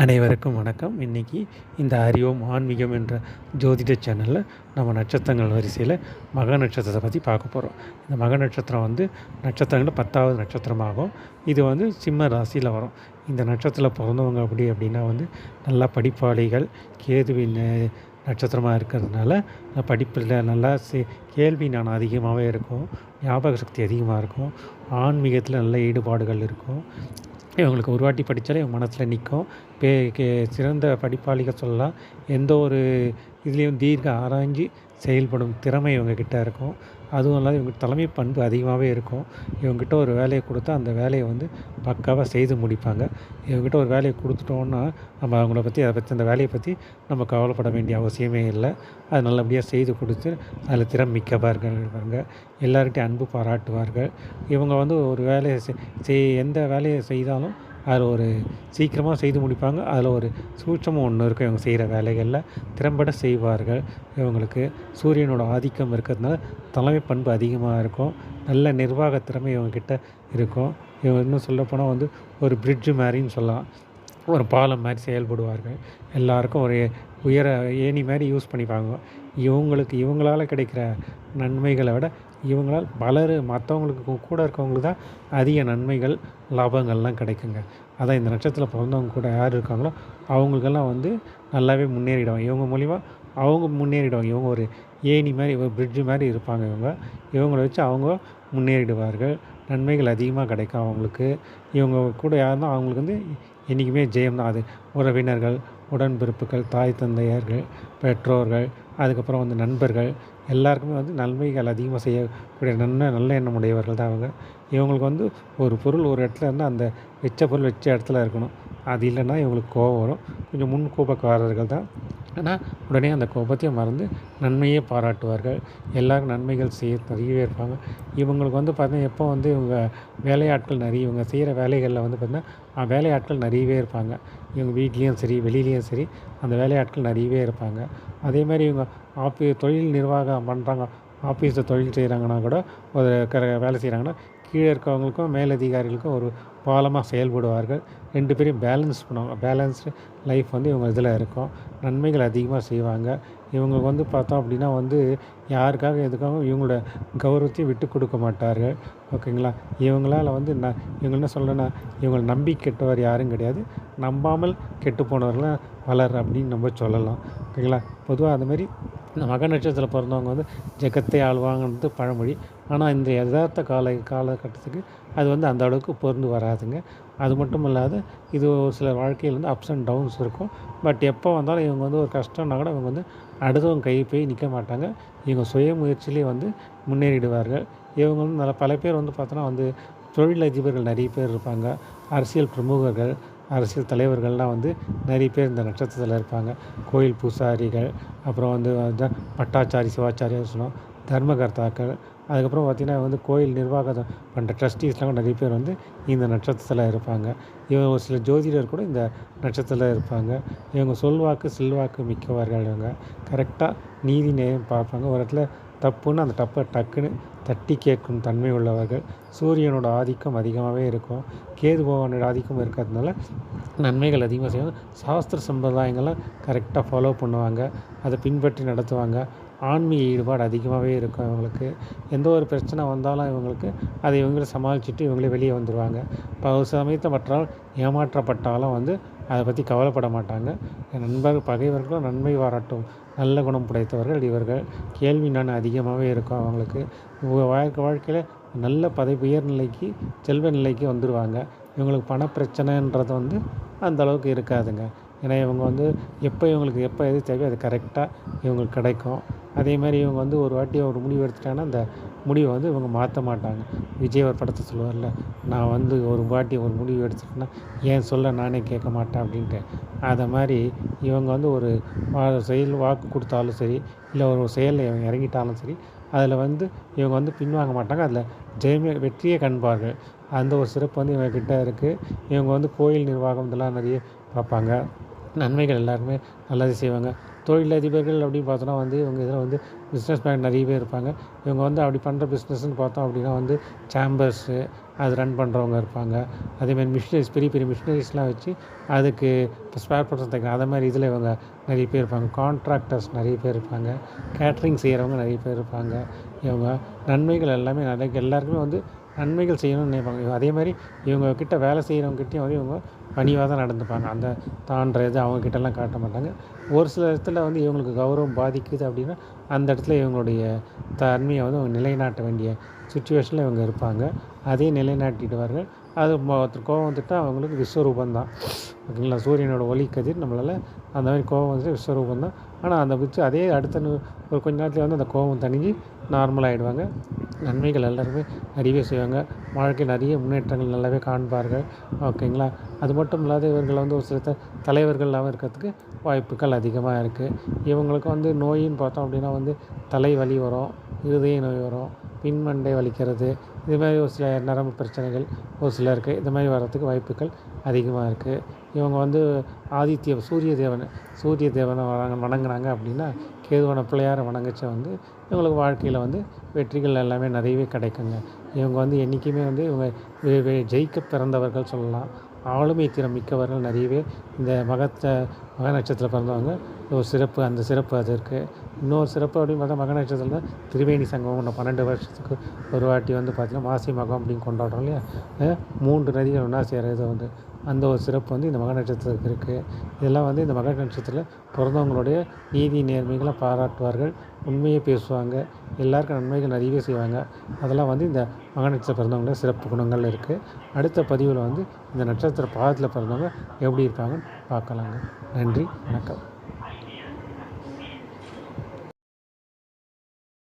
அனைவருக்கும் வணக்கம். இன்றைக்கி இந்த அறிவோம் ஆன்மீகம் என்ற ஜோதிட சேனலில் நம்ம நட்சத்திரங்கள் வரிசையில் மக நட்சத்திரத்தை பற்றி பார்க்க போகிறோம். இந்த மக நட்சத்திரம் நட்சத்திரங்களில் 10வது நட்சத்திரமாகும். இது சிம்ம ராசியில் வரும். இந்த நட்சத்திரத்தில் பிறந்தவங்க அப்படின்னா நல்லா படிப்பாளிகள், கேதுவின் நட்சத்திரமாக இருக்கிறதுனால படிப்பில் நல்லா கேள்வி ஞானம் அதிகமாகவே இருக்கும், ஞாபக சக்தி அதிகமாக இருக்கும், ஆன்மீகத்தில் நல்ல ஈடுபாடுகள் இருக்கும். இவங்களுக்கு ஒரு வாட்டி படித்தாலே இவங்க மனசில் நிற்கும். சிறந்த படிப்பாளிகள் சொல்லலாம். எந்த ஒரு இதுலேயும் தீர்க்க ஆராய்ஞ்சு செயல்படும் திறமை இவங்கக்கிட்ட இருக்கும். அதுவும் இல்லாத இவங்க தலைமை பண்பு அதிகமாகவே இருக்கும். இவங்ககிட்ட ஒரு வேலையை கொடுத்தா அந்த வேலையை பக்காவாக செய்து முடிப்பாங்க. இவங்ககிட்ட ஒரு வேலையை கொடுத்துட்டோன்னா நம்ம அதை பற்றி அந்த வேலையை பற்றி நம்ம கவலைப்பட வேண்டிய அவசியமே இல்லை. அது நல்லபடியாக செய்து கொடுத்து அதில் திறம் மிக்கவார்கள். எல்லார்கிட்டையும் அன்பு பாராட்டுவார்கள். இவங்க ஒரு வேலையை எந்த வேலையை செய்தாலும் அதில் சீக்கிரமாக செய்து முடிப்பாங்க. அதில் ஒரு சூட்சமும் ஒன்று இருக்கும். இவங்க செய்கிற வேலைகளில் திறம்பட செய்வார்கள். இவங்களுக்கு சூரியனோட ஆதிக்கம் இருக்கிறதுனால தலைமை பண்பு அதிகமாக இருக்கும். நல்ல நிர்வாக திறமை இவங்கக்கிட்ட இருக்கும். இவங்க இன்னும் சொல்லப்போனால் ஒரு பிரிட்ஜு மாதிரின்னு சொல்லலாம். ஒரு பாலம் மாதிரி செயல்படுவார்கள். எல்லாருக்கும் ஒரு உயர ஏணி மாதிரி யூஸ் பண்ணிப்பாங்க. இவங்களால் கிடைக்கிற நன்மைகளை விட இவங்களால் மற்றவங்களுக்கு கூட இருக்கவங்களுக்கு தான் அதிக நன்மைகள், லாபங்கள்லாம் கிடைக்குங்க. அதான் இந்த நட்சத்திரத்தில் பிறந்தவங்க கூட யார் இருக்காங்களோ அவங்களுக்கெல்லாம் நல்லாவே முன்னேறிடுவாங்க. இவங்க மூலிமா அவங்க முன்னேறிடுவாங்க. இவங்க ஒரு ஏணி மாதிரி, ஒரு பிரிட்ஜு மாதிரி இருப்பாங்க. இவங்கள வச்சு அவங்க முன்னேறிடுவார்கள். நன்மைகள் அதிகமாக கிடைக்கும் அவங்களுக்கு. இவங்க கூட யாருன்னா அவங்களுக்கு என்றைக்குமே ஜெயம் தான். அது உறவினர்கள், உடன்பிறப்புகள், தாய் தந்தையர்கள், பெற்றோர்கள், அதுக்கப்புறம் நண்பர்கள், எல்லாருக்குமே நன்மைகள் அதிகமாக செய்யக்கூடிய நல்ல எண்ணம் உடையவர்கள் தான் அவங்க. இவங்களுக்கு ஒரு பொருள் ஒரு இடத்துல இருந்தால் அந்த வச்ச பொருள் வச்ச இடத்துல இருக்கணும். அது இல்லைன்னா இவங்களுக்கு கோபம் வரும். கொஞ்சம் முன் கோபக்காரர்கள் தான். ஆனால் உடனே அந்த கோபத்தையும் மறந்து நன்மையே பாராட்டுவார்கள். எல்லாருக்கும் நன்மைகள் செய்ய நிறையவே இருப்பாங்க. இவங்களுக்கு பார்த்தீங்கன்னா எப்போ இவங்க வேலையாட்கள் நிறைய இவங்க செய்கிற வேலைகளில் பார்த்திங்கன்னா வேலையாட்கள் நிறையவே இருப்பாங்க. இவங்க வீட்லேயும் சரி, வெளியிலேயும் சரி, அந்த வேலையாட்கள் நிறையவே இருப்பாங்க. அதேமாதிரி இவங்க தொழில் நிர்வாகம் பண்ணுறாங்க, ஆஃபீஸில் தொழில் செய்கிறாங்கன்னா கூட ஒரு வேலை செய்கிறாங்கன்னா கீழே இருக்கவங்களுக்கும் மேலதிகாரிகளுக்கும் ஒரு பாலமாக செயல்படுவார்கள். 2 பேரையும் பேலன்ஸ் பண்ணுவாங்க. பேலன்ஸ்டு லைஃப் இவங்க இதில் இருக்கும். நன்மைகள் அதிகமாக செய்வாங்க. இவங்க பார்த்தோம் அப்படின்னா யாருக்காக எதுக்காகவும் இவங்களோட கௌரவத்தையும் விட்டு கொடுக்க மாட்டார்கள். ஓகேங்களா? இவங்களால் இவங்க என்ன சொல்கிறேன்னா, இவங்களை நம்பி கெட்டவர் யாரும் கிடையாது. நம்பாமல் கெட்டு போனவர்களாம் பலர் அப்படின்னு நம்ம சொல்லலாம். ஓகேங்களா? பொதுவாக அதுமாரி இந்த மக நட்சத்திரத்தில் பிறந்தவங்க ஜெகத்தை ஆழ்வாங்கன்றது பழமொழி. ஆனால் இந்த யதார்த்த காலகட்டத்துக்கு அது அந்த அளவுக்கு பொருந்து வராதுங்க. அது மட்டும் இல்லாத இது ஒரு சில வாழ்க்கையில் அப்ஸ் அண்ட் டவுன்ஸ் இருக்கும். பட் எப்போ வந்தாலும் இவங்க ஒரு கஷ்டம்னா கூட இவங்க அடுத்தவங்க கை போய் நிற்க மாட்டாங்க. இவங்க சுய முயற்சியிலே முன்னேறிடுவார்கள். இவங்க நல்ல பல பேர் பார்த்தோன்னா தொழிலதிபர்கள் நிறைய பேர் இருப்பாங்க. அரசியல் பிரமுகர்கள், அரசியல் தலைவர்கள்லாம் நிறைய பேர் இந்த நட்சத்திரத்தில் இருப்பாங்க. கோயில் பூசாரிகள், அப்புறம் பட்டாச்சாரி, சிவாச்சாரியாக சொன்னோம், தர்மகர்த்தாக்கள், அதுக்கப்புறம் பார்த்திங்கன்னா கோயில் நிர்வாகம் பண்ணுற ட்ரஸ்டீஸ்லாம் நிறைய பேர் இந்த நட்சத்திரத்தில் இருப்பாங்க. இவங்க ஒரு சில ஜோதிடர் கூட இந்த நட்சத்திரத்தில் இருப்பாங்க. இவங்க செல்வாக்கு மிக்கவர்கள். இவங்க கரெக்டாக நீதி நேயம் பார்ப்பாங்க. ஒரு இடத்துல தப்புன்னு அந்த தப்பை டக்குன்னு தட்டி கேட்கும் தன்மை உள்ளவர்கள். சூரியனோட ஆதிக்கம் அதிகமாகவே இருக்கும். கேது பகவானோட ஆதிக்கம் இருக்கிறதுனால நன்மைகள் அதிகமாக செய்வாங்க. சாஸ்திர சம்பிரதாயங்கள்லாம் கரெக்டாக ஃபாலோ பண்ணுவாங்க. அதை பின்பற்றி நடத்துவாங்க. ஆன்மீக ஈடுபாடு அதிகமாகவே இருக்கும் இவங்களுக்கு. எந்த ஒரு பிரச்சனை வந்தாலும் அதை இவங்களே சமாளிச்சுட்டு இவங்களே வெளியே வந்துடுவாங்க. ஒரு சமயத்தில் மற்றால் ஏமாற்றப்பட்டாலும் அதை பற்றி கவலைப்பட மாட்டாங்க. பகைவர்களும் நன்மை பாராட்டும் நல்ல குணம் படைத்தவர்கள் இவர்கள். கேள்வி நான் அதிகமாகவே இருக்கும் அவங்களுக்கு. வாழ்க்கையில் நல்ல உயர்நிலைக்கு, செல்வ நிலைக்கு வந்துடுவாங்க. இவங்களுக்கு பணப்பிரச்சனைன்றது அந்த அளவுக்கு இருக்காதுங்க. ஏன்னா இவங்க எப்போ எது தேவையோ அது கரெக்டாக இவங்களுக்கு கிடைக்கும். அதேமாதிரி இவங்க ஒரு வாட்டி ஒரு முடிவு எடுத்துட்டாங்கன்னா அந்த முடிவை இவங்க மாற்ற மாட்டாங்க. விஜய் ஒரு படத்தை சொல்லுவார்ல, நான் ஒரு வாட்டி ஒரு முடிவு எடுத்துட்டேன்னா ஏன் சொல்ல நானே கேட்க மாட்டேன் அப்படின்ட்டு. அதை மாதிரி இவங்க ஒரு வாக்கு கொடுத்தாலும் சரி, இல்லை ஒரு செயலில் இவங்க இறங்கிட்டாலும் சரி, அதில் இவங்க பின்வாங்க மாட்டாங்க. அதில் வெற்றியே காண்பார்கள். அந்த ஒரு சிறப்பு இவங்கக்கிட்ட இருக்குது. இவங்க கோயில் நிர்வாகம் இதெல்லாம் நிறைய பார்ப்பாங்க. நன்மைகள் எல்லாருமே நல்லது செய்வாங்க. தொழிலதிபர்கள் அப்படின்னு பார்த்தோன்னா வந்து இவங்க இதில் வந்து பிஸ்னஸ் மேன் நிறைய பேர் இருப்பாங்க. இவங்க வந்து அப்படி பண்ணுற பிஸ்னஸ்ன்னு பார்த்தோம் அப்படின்னா வந்து சேம்பர்ஸு அது ரன் பண்ணுறவங்க இருப்பாங்க. அதேமாதிரி மிஷினரிஸ் பெரிய பெரிய மிஷினரிஸ்லாம் வச்சு அதுக்கு இப்போ ஸ்பேர் பார்ட்ஸ் தைக்கணும் அது மாதிரி இதில் இவங்க நிறைய பேர் இருப்பாங்க. கான்ட்ராக்டர்ஸ் நிறைய பேர் இருப்பாங்க. கேட்ரிங் செய்கிறவங்க நிறைய பேர் இருப்பாங்க. இவங்க நன்மைகள் எல்லாமே நிறைய எல்லாருக்குமே வந்து நன்மைகள் செய்யணும்னு நினைப்பாங்க. அதே மாதிரி இவங்கக்கிட்ட வேலை செய்கிறவங்ககிட்டையும் வந்து இவங்க பணிவாக தான் நடந்துப்பாங்க. அந்த தாண்டுறது அவங்கக்கிட்டலாம் காட்ட மாட்டாங்க. ஒரு சில இடத்துல வந்து இவங்களுக்கு கௌரவம் பாதிக்குது அப்படின்னா அந்த இடத்துல இவங்களுடைய தன்மையை வந்து அவங்க நிலைநாட்ட வேண்டிய சுச்சுவேஷனில் இவங்க இருப்பாங்க. அதே நிலைநாட்டிடுவார்கள். அது ஒருத்தர் கோவம் வந்துட்டால் அவங்களுக்கு விஸ்வரூபம் தான். ஓகேங்களா? சூரியனோட ஒளி கதிர் நம்மளால் அந்த மாதிரி கோவம் வந்துட்டு விஸ்வரூபம் தான். ஆனால் அந்த வச்சு அதே அடுத்த ஒரு கொஞ்ச நேரத்தில் வந்து அந்த கோவம் தணிஞ்சு நார்மல் ஆகிடுவாங்க. நன்மைகள் எல்லாருமே நிறையவே செய்வாங்க. வாழ்க்கையில் நிறைய முன்னேற்றங்கள் நல்லாவே காண்பார்கள். ஓகேங்களா? அது மட்டும் இல்லாத இவர்கள் வந்து ஒரு சில தலைவர்களாகவும் இருக்கிறதுக்கு வாய்ப்புகள் அதிகமாக இருக்குது. இவங்களுக்கு வந்து நோயின்னு பார்த்தோம் அப்படின்னா வந்து தலைவலி வரும், இருதய நோய் வரும், பின்மண்டை வலிக்கிறது, இது மாதிரி ஒரு சில நரம்பு பிரச்சனைகள் ஒரு சிலருக்கு இது மாதிரி வர்றதுக்கு வாய்ப்புகள் அதிகமாக இருக்குது. இவங்க வந்து சூரிய தேவனை வணங்குனாங்க அப்படின்னா கேதுவான பிள்ளையாரை வணங்கச்ச வந்து இவங்களுக்கு வாழ்க்கையில் வந்து வெற்றிகள் எல்லாமே நிறையவே கிடைக்குங்க. இவங்க வந்து என்றைக்குமே வந்து இவங்க ஜெயிக்க பிறந்தவர்கள் சொல்லலாம். ஆளுமை திறம் மிக்கவர்கள் நிறையவே இந்த மக நட்சத்திரத்தில் பிறந்தவங்க ஒரு சிறப்பு அந்த சிறப்பு அது இருக்குது. இன்னொரு சிறப்பு அப்படின்னு பார்த்தா மக நட்சத்திரத்தில் திரிவேணி சங்கமம் 12 வருஷத்துக்கு ஒரு வாட்டி வந்து பார்த்திங்கன்னா மாசி மகம் அப்படின்னு கொண்டாடுறோம் இல்லையா? 3 நதிகள் ஒன்றா சேருறது வந்து அந்த ஒரு சிறப்பு வந்து இந்த மக நட்சத்திரத்துக்கு இருக்குது. இதெல்லாம் வந்து இந்த மக நட்சத்திரத்தில் பிறந்தவங்களுடைய நீதி நேர்மைகளை பாராட்டுவார்கள். உண்மையை பேசுவாங்க. எல்லாருக்கும் நன்மைகள் நிறையவே செய்வாங்க. அதெல்லாம் வந்து இந்த மக நட்சத்திரம் பிறந்தவங்களோட சிறப்பு குணங்கள் இருக்குது. அடுத்த பதிவில் வந்து இந்த நட்சத்திர பாதத்தில் பிறந்தவங்க எப்படி இருப்பாங்கன்னு பார்க்கலாங்க. நன்றி, வணக்கம்.